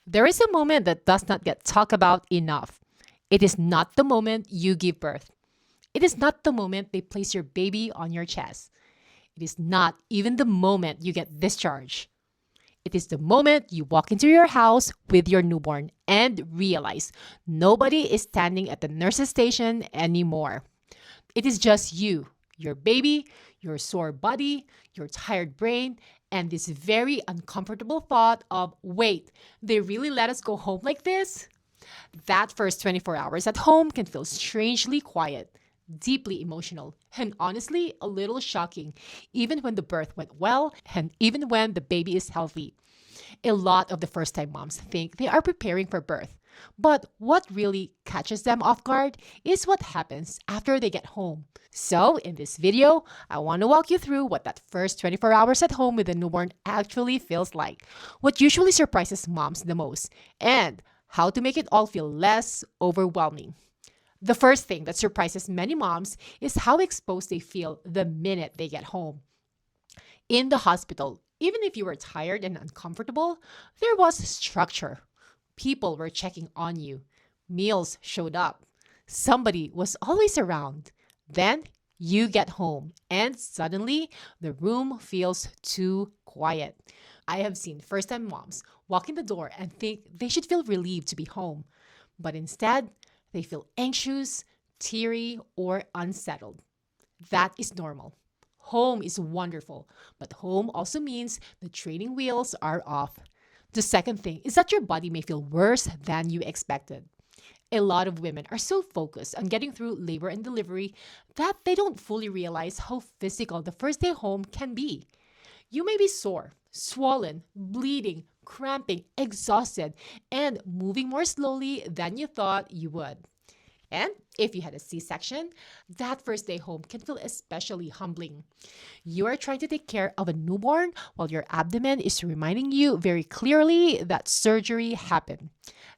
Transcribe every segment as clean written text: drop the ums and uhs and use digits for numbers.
There is a moment that does not get talked about enough. It is not the moment you give birth. It is not the moment they place your baby on your chest. It is not even the moment you get discharged. It is the moment you walk into your house with your newborn and realize nobody is standing at the nurse's station anymore. It is just you, your baby, your sore body, your tired brain, and this very uncomfortable thought of, wait, they really let us go home like this? That first 24 hours at home can feel strangely quiet, deeply emotional, and honestly, a little shocking, even when the birth went well and even when the baby is healthy. A lot of the first time moms think they are preparing for birth. But what really catches them off guard is what happens after they get home. So, in this video, I want to walk you through what that first 24 hours at home with a newborn actually feels like, what usually surprises moms the most, and how to make it all feel less overwhelming. The first thing that surprises many moms is how exposed they feel the minute they get home. In the hospital, even if you were tired and uncomfortable, there was structure. People were checking on you. Meals showed up. Somebody was always around. Then you get home, and suddenly the room feels too quiet. I have seen first time moms walk in the door and think they should feel relieved to be home, but instead, they feel anxious, teary, or unsettled. That is normal. Home is wonderful, but home also means the training wheels are off. The second thing is that your body may feel worse than you expected. A lot of women are so focused on getting through labor and delivery that they don't fully realize how physical the first day home can be. You may be sore, swollen, bleeding, cramping, exhausted, and moving more slowly than you thought you would. And if you had a C section, that first day home can feel especially humbling. You are trying to take care of a newborn while your abdomen is reminding you very clearly that surgery happened.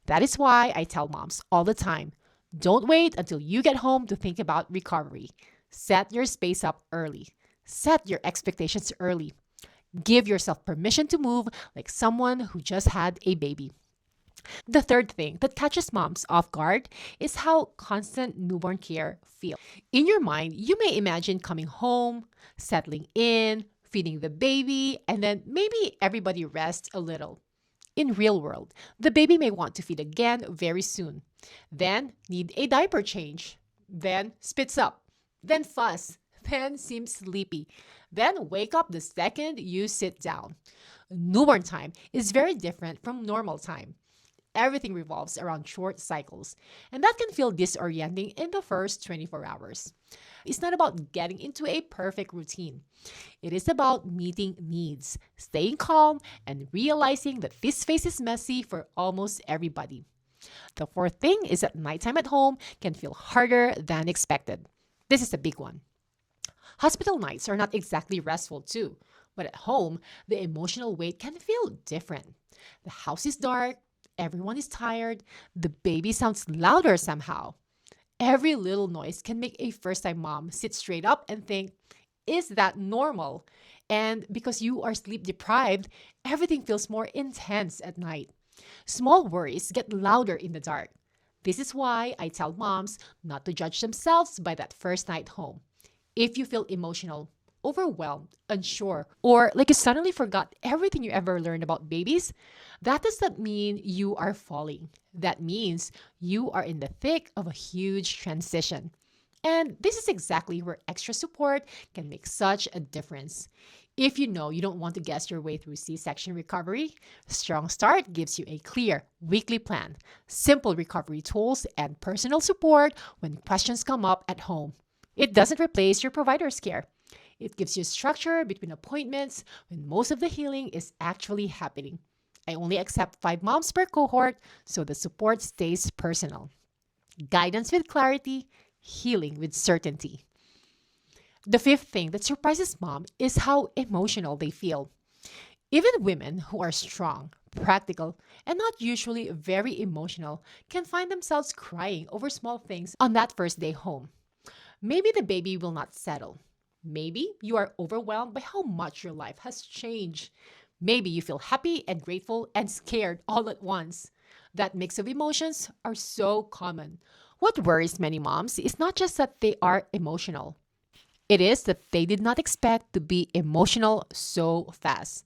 That is why I tell moms all the time, don't wait until you get home to think about recovery. Set your space up early. Set your expectations early. Give yourself permission to move like someone who just had a baby. The third thing that catches moms off guard is how constant newborn care feels. In your mind, you may imagine coming home, settling in, feeding the baby, and then maybe everybody rests a little. In real world, the baby may want to feed again very soon, then need a diaper change, then spits up, then fuss, then seems sleepy, then wake up the second you sit down. Newborn time is very different from normal time. Everything revolves around short cycles, and that can feel disorienting in the first 24 hours. It's not about getting into a perfect routine. It is about meeting needs, staying calm, and realizing that this phase is messy for almost everybody. The fourth thing is that nighttime at home can feel harder than expected. This is a big one. Hospital nights are not exactly restful, too, but at home, the emotional weight can feel different. The house is dark, everyone is tired, the baby sounds louder somehow. Every little noise can make a first time mom sit straight up and think, is that normal? And because you are sleep deprived, everything feels more intense at night. Small worries get louder in the dark. This is why I tell moms not to judge themselves by that first night home. If you feel emotional, overwhelmed, unsure, or like you suddenly forgot everything you ever learned about babies, that does not mean you are falling. That means you are in the thick of a huge transition. And this is exactly where extra support can make such a difference. If you know you don't want to guess your way through C section recovery, Strong Start gives you a clear weekly plan, simple recovery tools, and personal support when questions come up at home. It doesn't replace your provider's care. It gives you structure between appointments when most of the healing is actually happening. I only accept 5 moms per cohort, so the support stays personal. Guidance with clarity, healing with certainty. The fifth thing that surprises mom is how emotional they feel. Even women who are strong, practical, and not usually very emotional can find themselves crying over small things on that first day home. Maybe the baby will not settle. Maybe you are overwhelmed by how much your life has changed. Maybe you feel happy and grateful and scared all at once. That mix of emotions are so common. What worries many moms is not just that they are emotional, it is that they did not expect to be emotional so fast.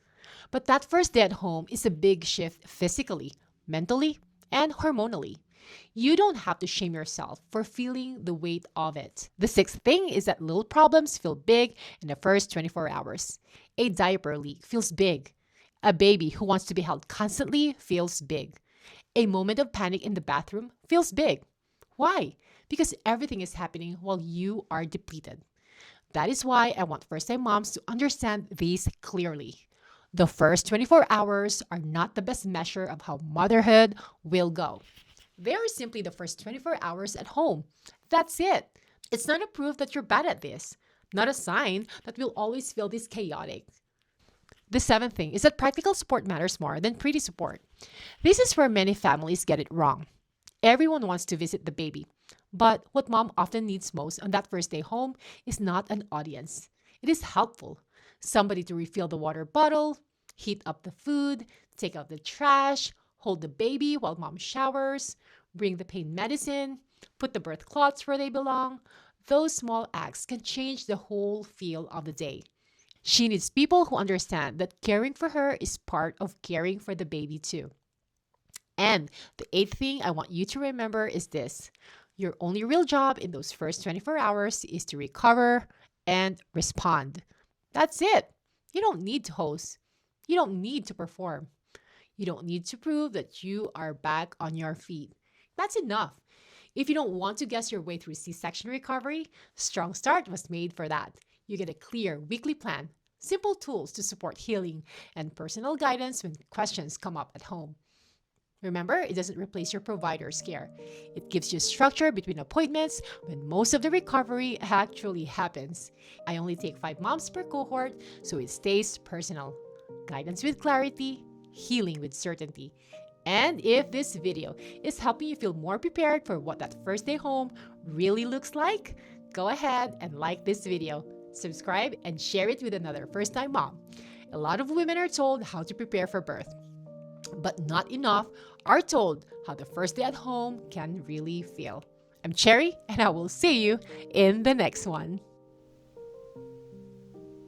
But that first day at home is a big shift physically, mentally, and hormonally. You don't have to shame yourself for feeling the weight of it. The sixth thing is that little problems feel big in the first 24 hours. A diaper leak feels big. A baby who wants to be held constantly feels big. A moment of panic in the bathroom feels big. Why? Because everything is happening while you are depleted. That is why I want first time moms to understand these clearly. The first 24 hours are not the best measure of how motherhood will go. They are simply the first 24 hours at home. That's it. It's not a proof that you're bad at this, not a sign that we'll always feel this chaotic. The seventh thing is that practical support matters more than pretty support. This is where many families get it wrong. Everyone wants to visit the baby, but what mom often needs most on that first day home is not an audience. It is helpful. Somebody to refill the water bottle, heat up the food, take out the trash, hold the baby while mom showers, bring the pain medicine, put the birth cloths where they belong. Those small acts can change the whole feel of the day. She needs people who understand that caring for her is part of caring for the baby too. And the eighth thing I want you to remember is this: your only real job in those first 24 hours is to recover and respond. That's it. You don't need to host, you don't need to perform, you don't need to prove that you are back on your feet. That's enough. If you don't want to guess your way through C section recovery, Strong Start was made for that. You get a clear weekly plan, simple tools to support healing, and personal guidance when questions come up at home. Remember, it doesn't replace your provider's care. It gives you structure between appointments when most of the recovery actually happens. I only take 5 moms per cohort, so it stays personal. Guidance with clarity, healing with certainty. And if this video is helping you feel more prepared for what that first day home really looks like, go ahead and like this video, subscribe, and share it with another first time mom. A lot of women are told how to prepare for birth, but not enough are told how the first day at home can really feel. I'm Cherry, and I will see you in the next one.